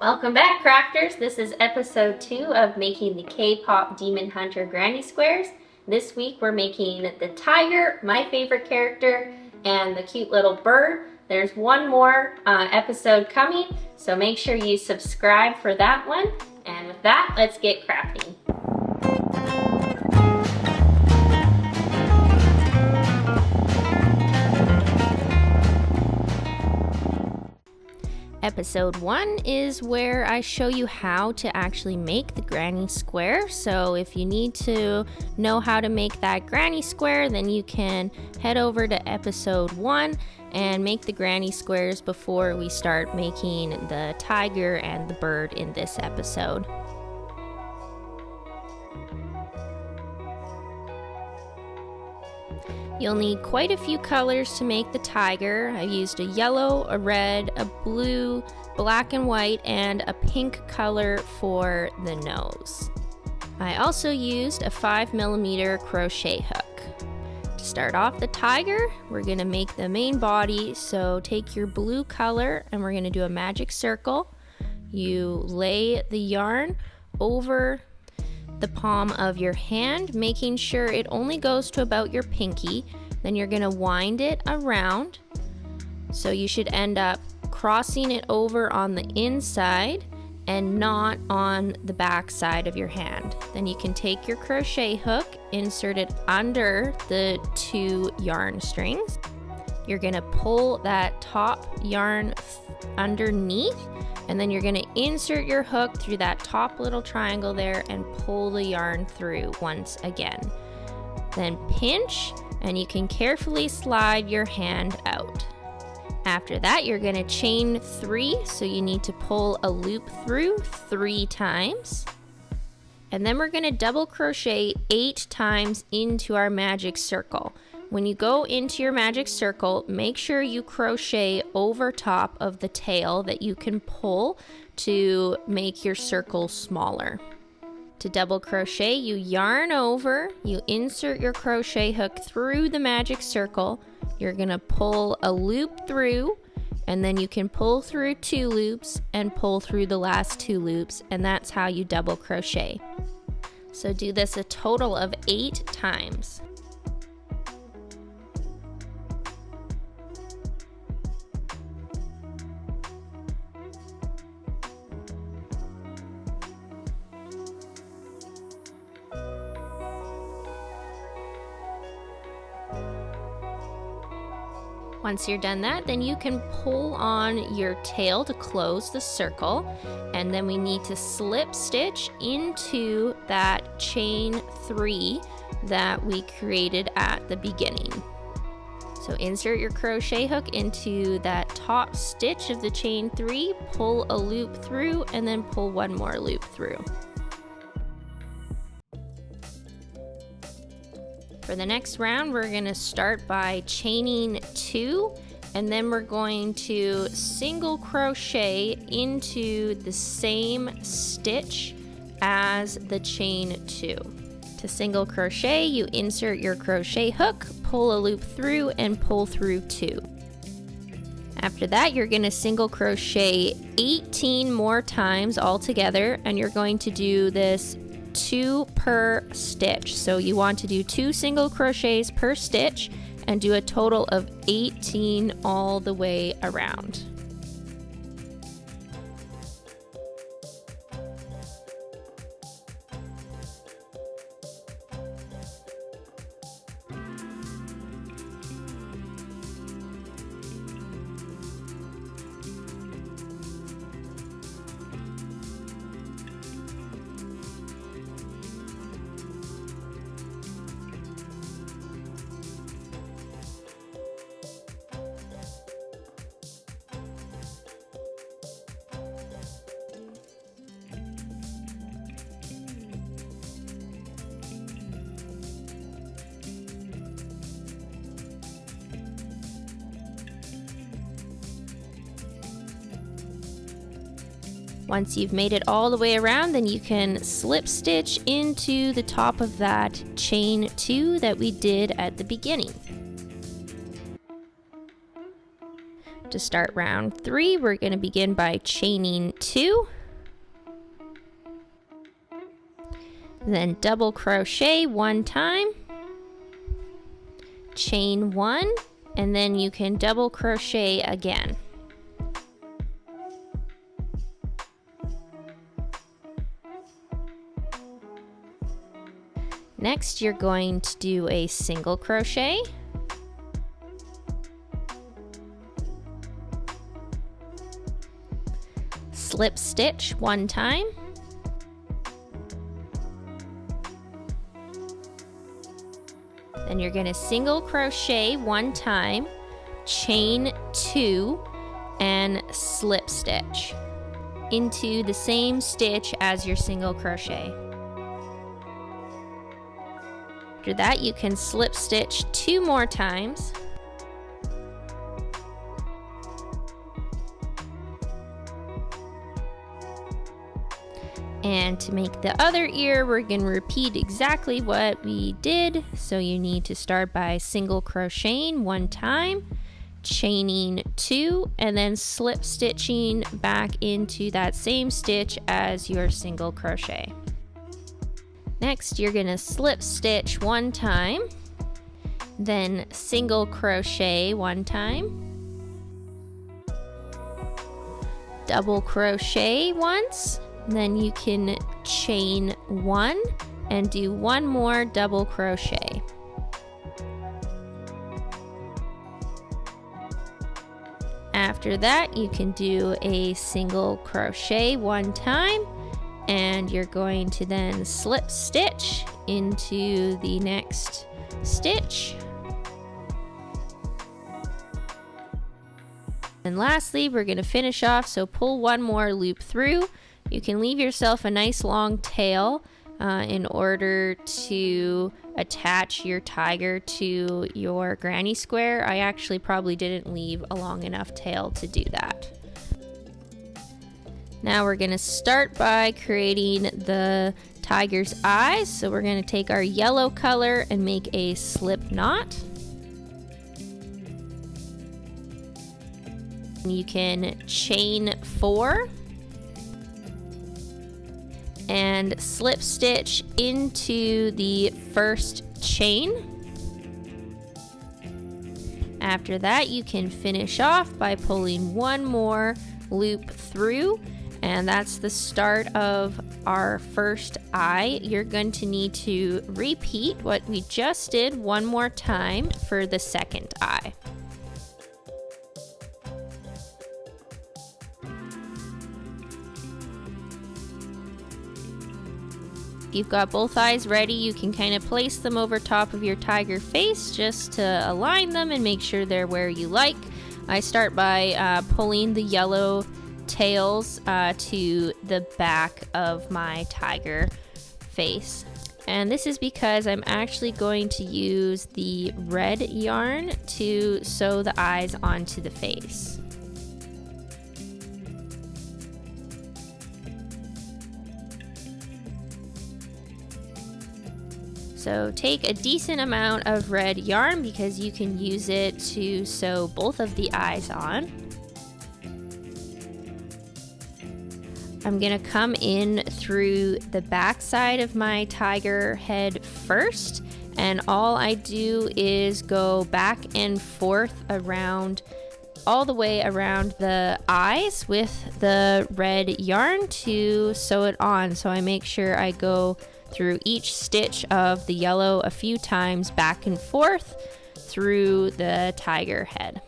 Welcome back, crafters. This is episode 2 of making the K-pop Demon Hunter granny squares. This week we're making the tiger, my favorite character, and the cute little bird. There's one more episode coming, so make sure you subscribe for that one. And with that, let's get crafting. Episode 1 is where I show you how to actually make the granny square. So if you need to know how to make that granny square, then you can head over to episode 1 and make the granny squares before we start making the tiger and the bird in this episode. You'll need quite a few colors to make the tiger. I used a yellow, a red, a blue, black and white, and a pink color for the nose. I also used a 5mm crochet hook. To start off the tiger, we're going to make the main body, so take your blue color and we're going to do a magic circle. You lay the yarn over the palm of your hand, making sure it only goes to about your pinky. Then you're going to wind it around, so you should end up crossing it over on the inside and not on the back side of your hand. Then you can take your crochet hook, insert it under the 2 yarn strings. You're going to pull that top yarn underneath, and then you're going to insert your hook through that top little triangle there and pull the yarn through once again. Then pinch, and you can carefully slide your hand out. After that, you're going to chain 3, so you need to pull a loop through 3 times. And then we're going to double crochet 8 times into our magic circle. When you go into your magic circle, make sure you crochet over top of the tail that you can pull to make your circle smaller. To double crochet, you yarn over, you insert your crochet hook through the magic circle, you're going to pull a loop through, and then you can pull through 2 loops and pull through the last 2 loops, and that's how you double crochet. So do this a total of 8 times. Once you're done that, then you can pull on your tail to close the circle, and then we need to slip stitch into that chain 3 that we created at the beginning. So insert your crochet hook into that top stitch of the chain 3, pull a loop through, and then pull one more loop through. For the next round, we're going to start by chaining 2, and then we're going to single crochet into the same stitch as the chain 2. To single crochet, you insert your crochet hook, pull a loop through, and pull through 2. After that, you're going to single crochet 18 more times all together, and you're going to do this 2 per stitch. So you want to do 2 single crochets per stitch and do a total of 18 all the way around. Once you've made it all the way around, then you can slip stitch into the top of that chain 2 that we did at the beginning. To start round 3, we're going to begin by chaining 2, then double crochet 1 time, chain 1, and then you can double crochet again. Next, you're going to do a single crochet, slip stitch 1 time, then you're going to single crochet 1 time, chain 2, and slip stitch into the same stitch as your single crochet. After that, you can slip stitch 2 more times, and to make the other ear, we're going to repeat exactly what we did. So you need to start by single crocheting 1 time, chaining 2, and then slip stitching back into that same stitch as your single crochet. Next, you're going to slip stitch 1 time, then single crochet 1 time, double crochet once, then you can chain 1 and do 1 more double crochet. After that, you can do a single crochet 1 time, and you're going to then slip stitch into the next stitch. And lastly, we're going to finish off, so pull 1 more loop through. You can leave yourself a nice long tail in order to attach your tiger to your granny square. I actually probably didn't leave a long enough tail to do that. Now we're going to start by creating the tiger's eyes. So we're going to take our yellow color and make a slip knot. You can chain 4 and slip stitch into the first chain. After that, you can finish off by pulling 1 more loop through, and that's the start of our first eye. You're going to need to repeat what we just did 1 more time for the second eye. If you've got both eyes ready, you can kind of place them over top of your tiger face just to align them and make sure they're where you like. I start by pulling the yellow tails to the back of my tiger face. And this is because I'm actually going to use the red yarn to sew the eyes onto the face. So take a decent amount of red yarn because you can use it to sew both of the eyes on. I'm gonna come in through the back side of my tiger head first, and all I do is go back and forth around, all the way around the eyes with the red yarn to sew it on. So I make sure I go through each stitch of the yellow a few times back and forth through the tiger head.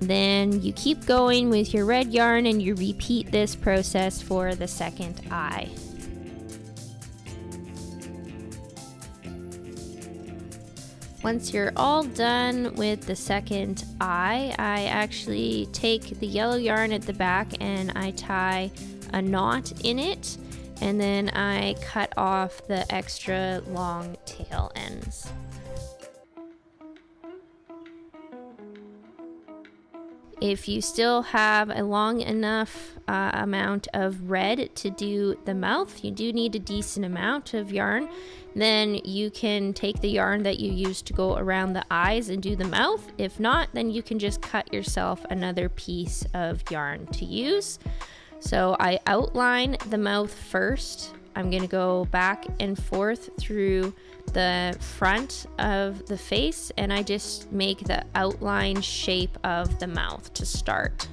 Then you keep going with your red yarn and you repeat this process for the second eye. Once you're all done with the second eye, I actually take the yellow yarn at the back and I tie a knot in it, and then I cut off the extra long tail ends. If you still have a long enough amount of red to do the mouth, you do need a decent amount of yarn, then you can take the yarn that you used to go around the eyes and do the mouth. If not, then you can just cut yourself another piece of yarn to use. So I outline the mouth first. I'm going to go back and forth through the front of the face, and I just make the outline shape of the mouth to start.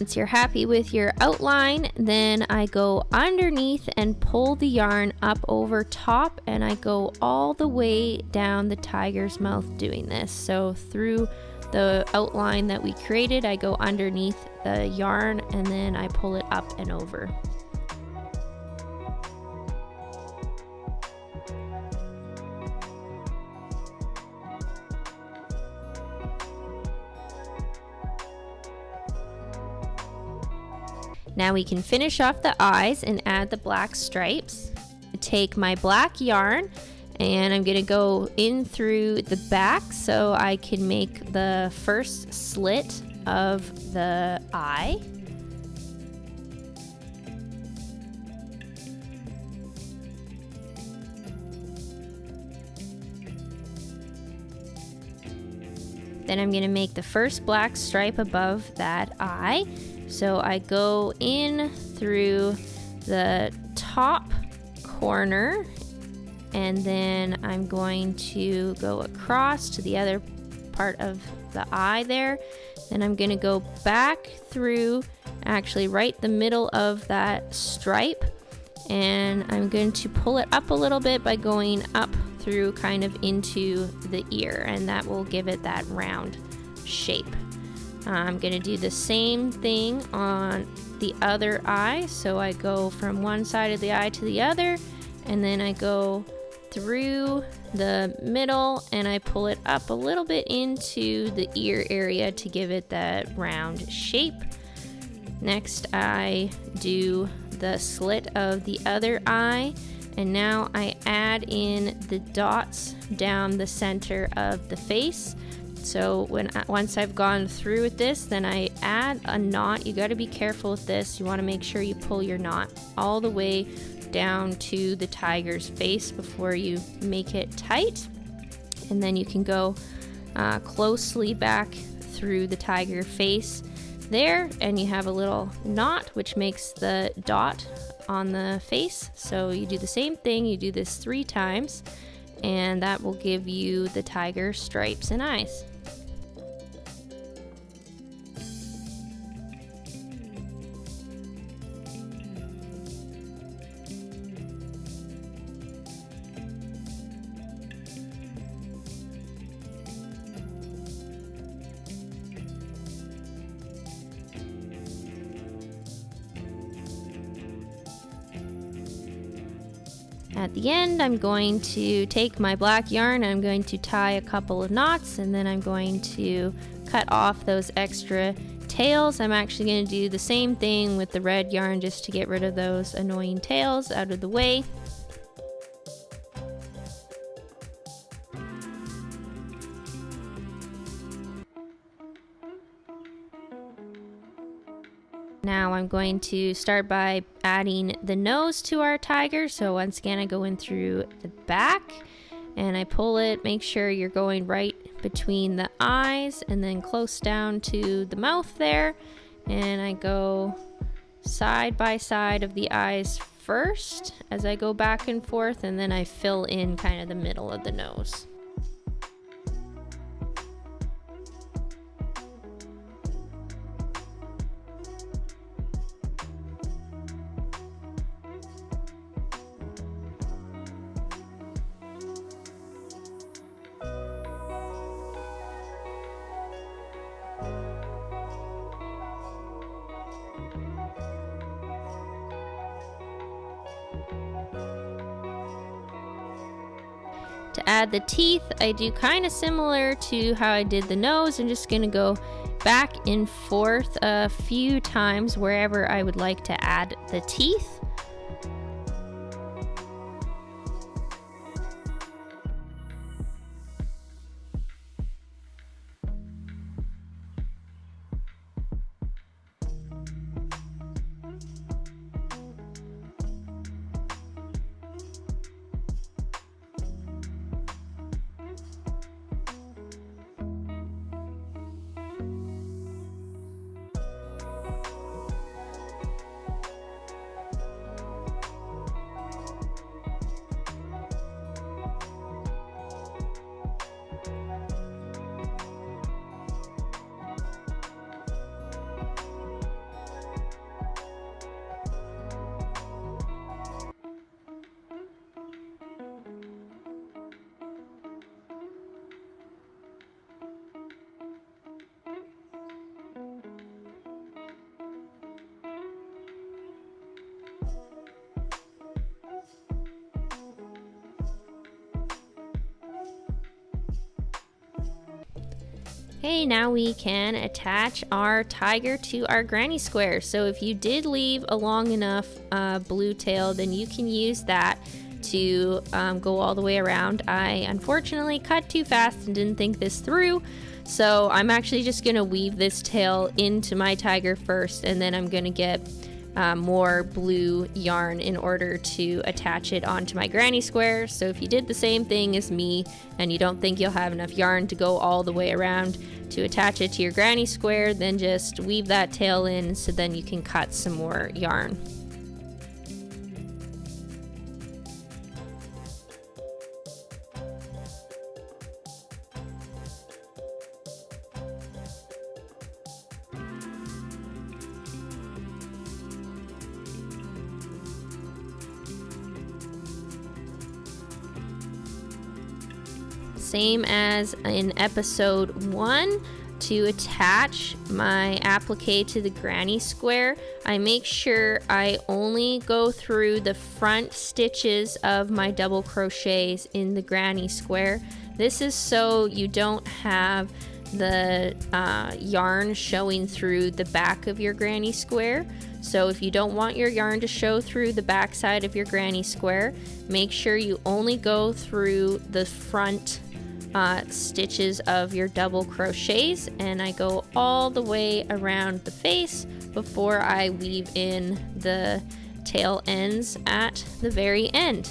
Once you're happy with your outline, then I go underneath and pull the yarn up over top, and I go all the way down the tiger's mouth doing this. So through the outline that we created, I go underneath the yarn and then I pull it up and over. Now we can finish off the eyes and add the black stripes. Take my black yarn and I'm going to go in through the back so I can make the first slit of the eye. Then I'm going to make the first black stripe above that eye. So I go in through the top corner, and then I'm going to go across to the other part of the eye there. Then I'm going to go back through, actually right the middle of that stripe, and I'm going to pull it up a little bit by going up through kind of into the ear, and that will give it that round shape. I'm going to do the same thing on the other eye. So I go from one side of the eye to the other, and then I go through the middle and I pull it up a little bit into the ear area to give it that round shape. Next, I do the slit of the other eye, and now I add in the dots down the center of the face. So once I've gone through with this, then I add a knot. You got to be careful with this. You want to make sure you pull your knot all the way down to the tiger's face before you make it tight. And then you can go closely back through the tiger face there, and you have a little knot which makes the dot on the face. So you do the same thing. You do this 3 times, and that will give you the tiger stripes and eyes. At the end, I'm going to take my black yarn, I'm going to tie a couple of knots, and then I'm going to cut off those extra tails. I'm actually going to do the same thing with the red yarn just to get rid of those annoying tails out of the way. Now I'm going to start by adding the nose to our tiger. So once again, I go in through the back and I pull it. Make sure you're going right between the eyes and then close down to the mouth there. And I go side by side of the eyes first as I go back and forth, and then I fill in kind of the middle of the nose. To add the teeth, I do kind of similar to how I did the nose. I'm just gonna go back and forth a few times wherever I would like to add the teeth. Okay, now we can attach our tiger to our granny square. So if you did leave a long enough blue tail, then you can use that to go all the way around. I unfortunately cut too fast and didn't think this through. So I'm actually just gonna weave this tail into my tiger first, and then I'm gonna get more blue yarn in order to attach it onto my granny square. So if you did the same thing as me and you don't think you'll have enough yarn to go all the way around to attach it to your granny square, then just weave that tail in so then you can cut some more yarn. Same as in episode 1, to attach my applique to the granny square, I make sure I only go through the front stitches of my double crochets in the granny square. This is so you don't have the yarn showing through the back of your granny square. So if you don't want your yarn to show through the back side of your granny square, make sure you only go through the front stitches of your double crochets, and I go all the way around the face before I weave in the tail ends at the very end.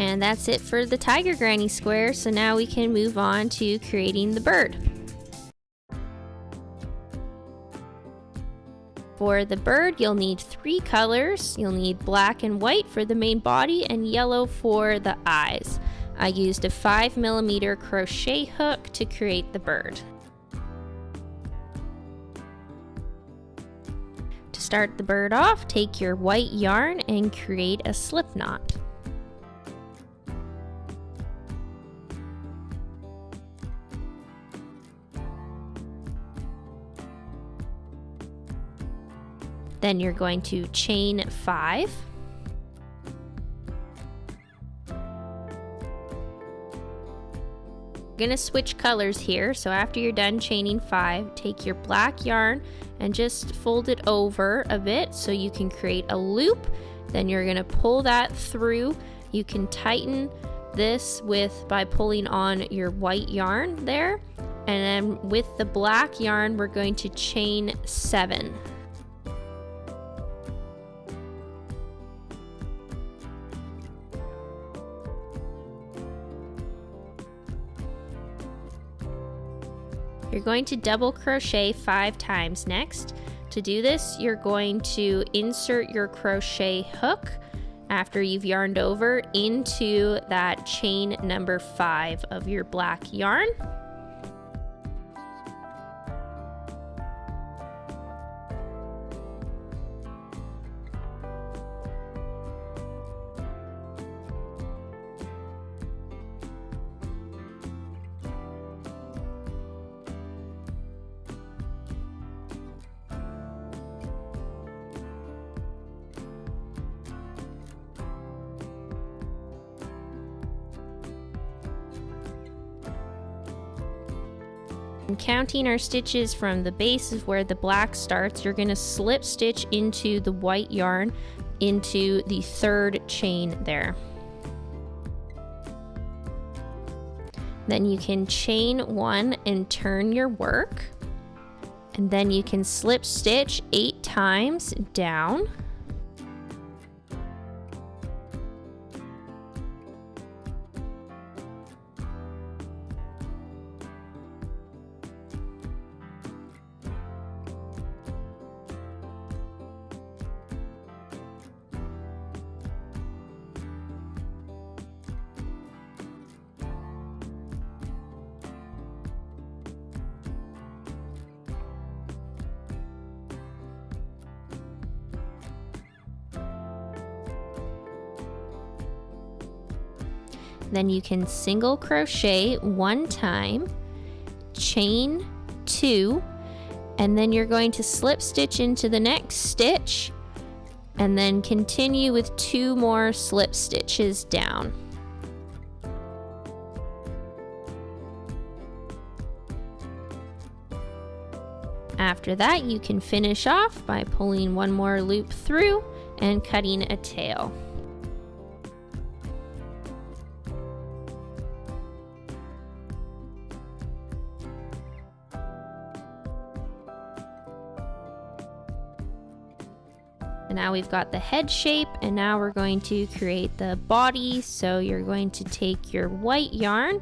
And that's it for the tiger granny square. So now we can move on to creating the bird. For the bird, you'll need 3 colors. You'll need black and white for the main body and yellow for the eyes. I used a 5mm crochet hook to create the bird. To start the bird off, take your white yarn and create a slip knot. Then you're going to chain 5. You're going to switch colors here, so after you're done chaining 5, take your black yarn and just fold it over a bit so you can create a loop. Then you're going to pull that through. You can tighten this by pulling on your white yarn there, and then with the black yarn we're going to chain 7. You're going to double crochet 5 times next. To do this, you're going to insert your crochet hook after you've yarned over into that chain number 5 of your black yarn. And counting our stitches from the base of where the black starts, you're going to slip stitch into the white yarn into the 3rd chain there. Then you can chain 1 and turn your work, and then you can slip stitch 8 times down. Then you can single crochet 1 time, chain 2, and then you're going to slip stitch into the next stitch and then continue with 2 more slip stitches down. After that, you can finish off by pulling 1 more loop through and cutting a tail. And now we've got the head shape, and now we're going to create the body. So you're going to take your white yarn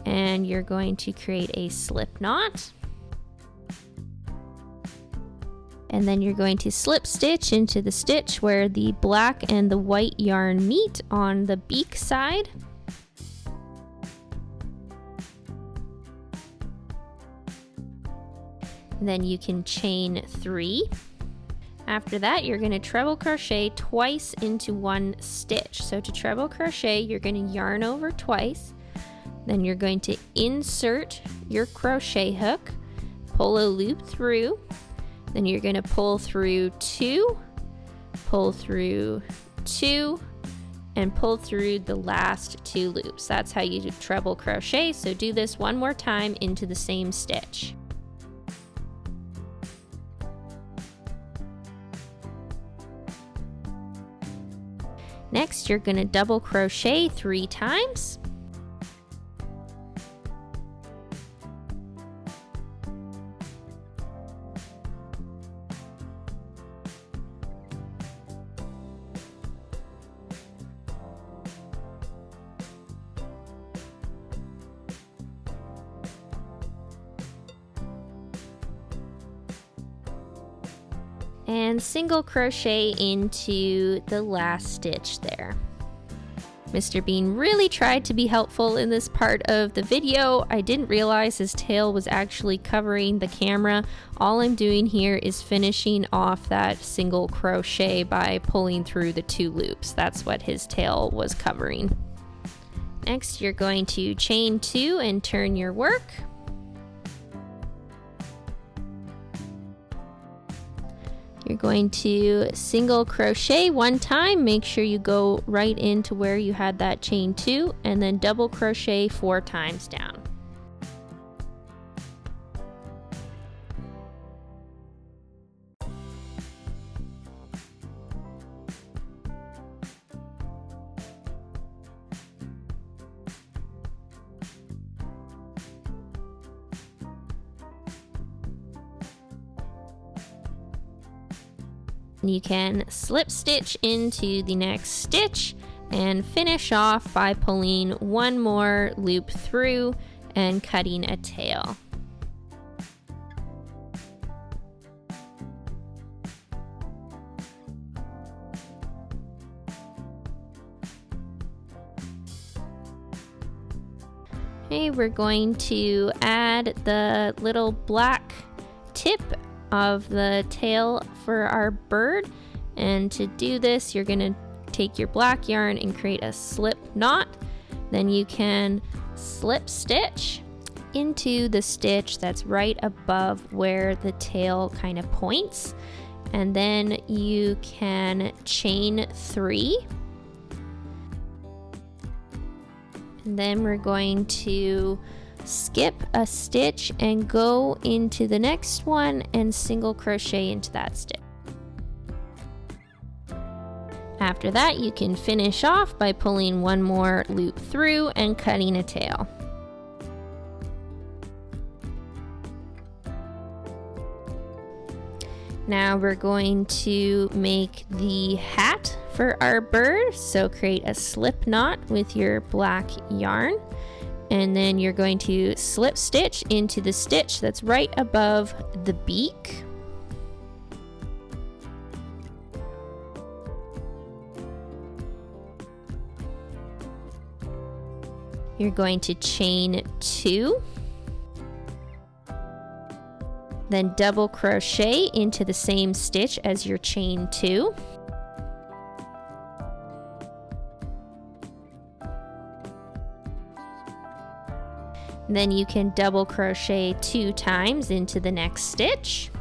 and you're going to create a slip knot. And then you're going to slip stitch into the stitch where the black and the white yarn meet on the beak side. And then you can chain 3. After that, you're going to treble crochet twice into 1 stitch. So to treble crochet, you're going to yarn over twice. Then you're going to insert your crochet hook, pull a loop through. Then you're going to pull through 2, pull through 2, and pull through the last 2 loops. That's how you do treble crochet. So do this 1 more time into the same stitch. Next, you're going to double crochet 3 times. and single crochet into the last stitch there. Mr. Bean really tried to be helpful in this part of the video. I didn't realize his tail was actually covering the camera. All I'm doing here is finishing off that single crochet by pulling through the 2 loops. That's what his tail was covering. Next, you're going to chain 2 and turn your work. You're going to single crochet 1 time, make sure you go right into where you had that chain 2, and then double crochet 4 times down. You can slip stitch into the next stitch and finish off by pulling 1 more loop through and cutting a tail. Okay, we're going to add the little black tip of the tail for our bird, and to do this you're going to take your black yarn and create a slip knot. Then you can slip stitch into the stitch that's right above where the tail kind of points, and then you can chain 3, and then we're going to skip a stitch and go into the next one and single crochet into that stitch. After that, you can finish off by pulling 1 more loop through and cutting a tail. Now we're going to make the hat for our bird, so create a slip knot with your black yarn. And then you're going to slip stitch into the stitch that's right above the beak. You're going to chain 2. Then double crochet into the same stitch as your chain 2. Then you can double crochet 2 times into the next stitch.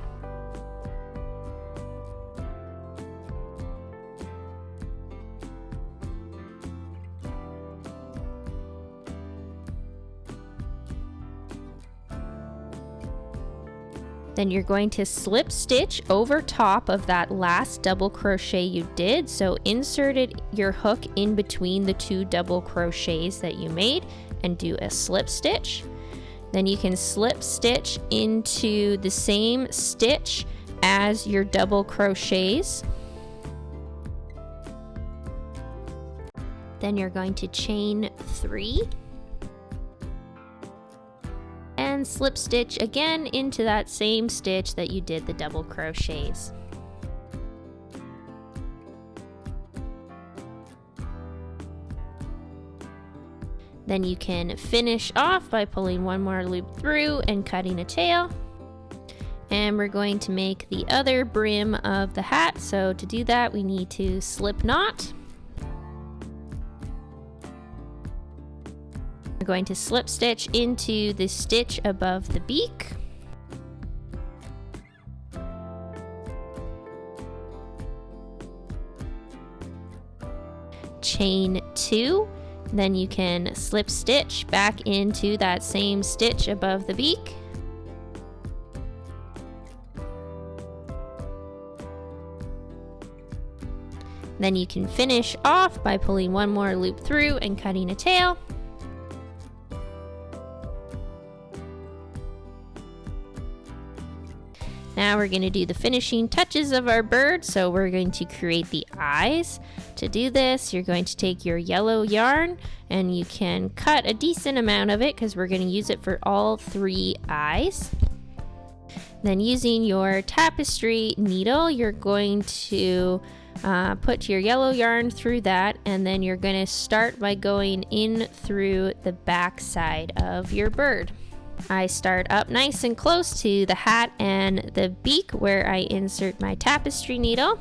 Then you're going to slip stitch over top of that last double crochet you did. So inserted your hook in between the 2 double crochets that you made and do a slip stitch. Then you can slip stitch into the same stitch as your double crochets. Then you're going to chain 3 and slip stitch again into that same stitch that you did the double crochets. Then you can finish off by pulling 1 more loop through and cutting a tail. And we're going to make the other brim of the hat. So to do that, we need to slip knot. We're going to slip stitch into the stitch above the beak. Chain 2. Then you can slip stitch back into that same stitch above the beak. Then you can finish off by pulling 1 more loop through and cutting a tail. Now we're going to do the finishing touches of our bird, so we're going to create the eyes. To do this, you're going to take your yellow yarn and you can cut a decent amount of it because we're going to use it for all 3 eyes. Then using your tapestry needle, you're going to put your yellow yarn through that, and then you're going to start by going in through the back side of your bird. I start up nice and close to the hat and the beak where I insert my tapestry needle,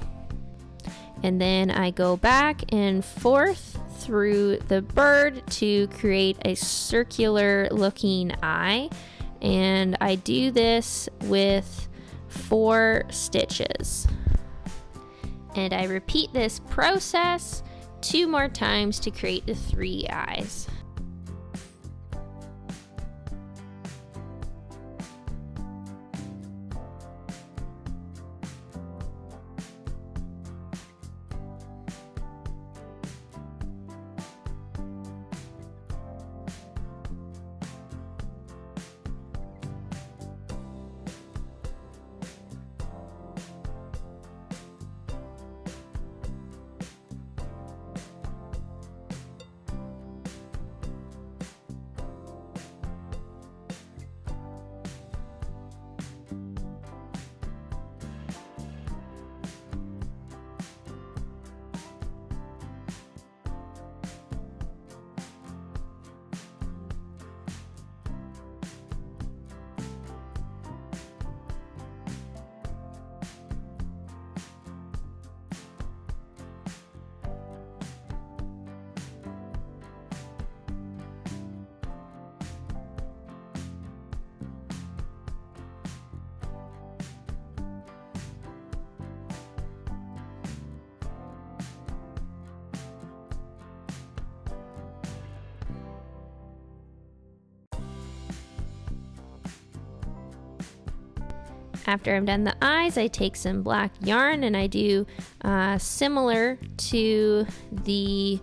and then I go back and forth through the bird to create a circular looking eye, and I do this with 4 stitches. And I repeat this process 2 more times to create the 3 eyes. After I've done the eyes, I take some black yarn and I do similar to the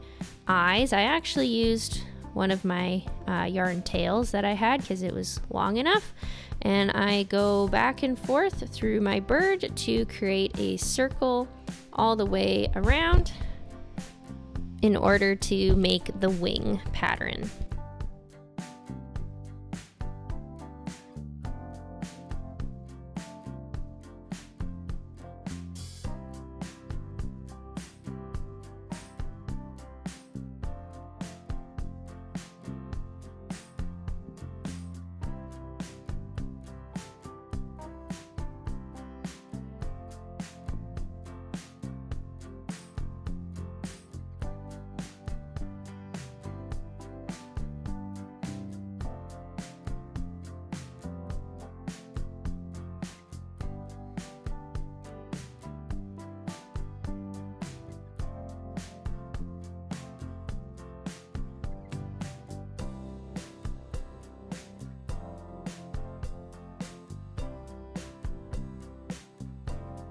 eyes. I actually used one of my yarn tails that I had because it was long enough, and I go back and forth through my bird to create a circle all the way around in order to make the wing pattern.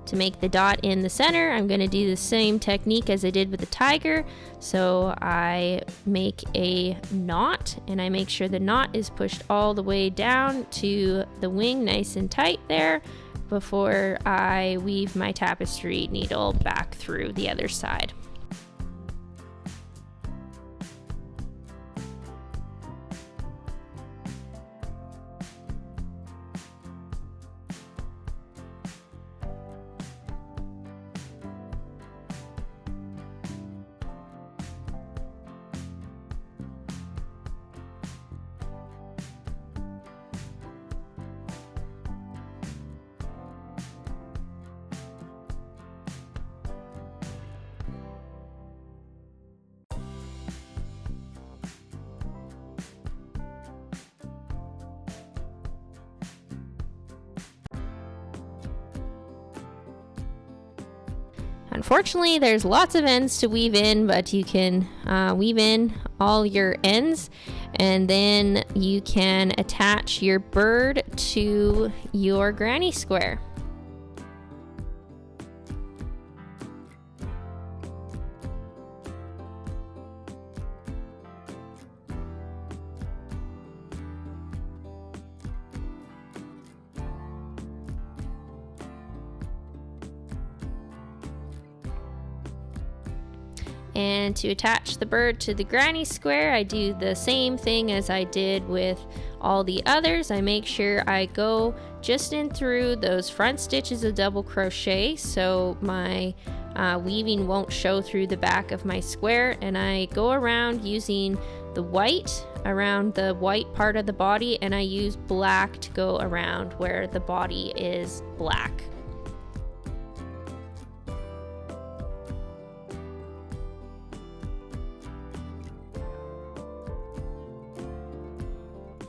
To make the dot in the center, I'm going to do the same technique as I did with the tiger. So I make a knot, and I make sure the knot is pushed all the way down to the wing nice and tight there before I weave my tapestry needle back through the other side. Unfortunately, there's lots of ends to weave in, but you can weave in all your ends, and then you can attach your bird to your granny square. And to attach the bird to the granny square, I do the same thing as I did with all the others. I make sure I go just in through those front stitches of double crochet so my weaving won't show through the back of my square, and I go around using the white around the white part of the body, and I use black to go around where the body is black.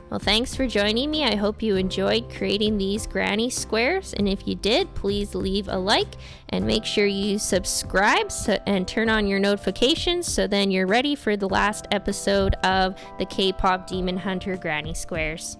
Well, thanks for joining me. I hope you enjoyed creating these granny squares, and if you did, please leave a like and make sure you subscribe and turn on your notifications so then you're ready for the last episode of the K-Pop Demon Hunter Granny Squares.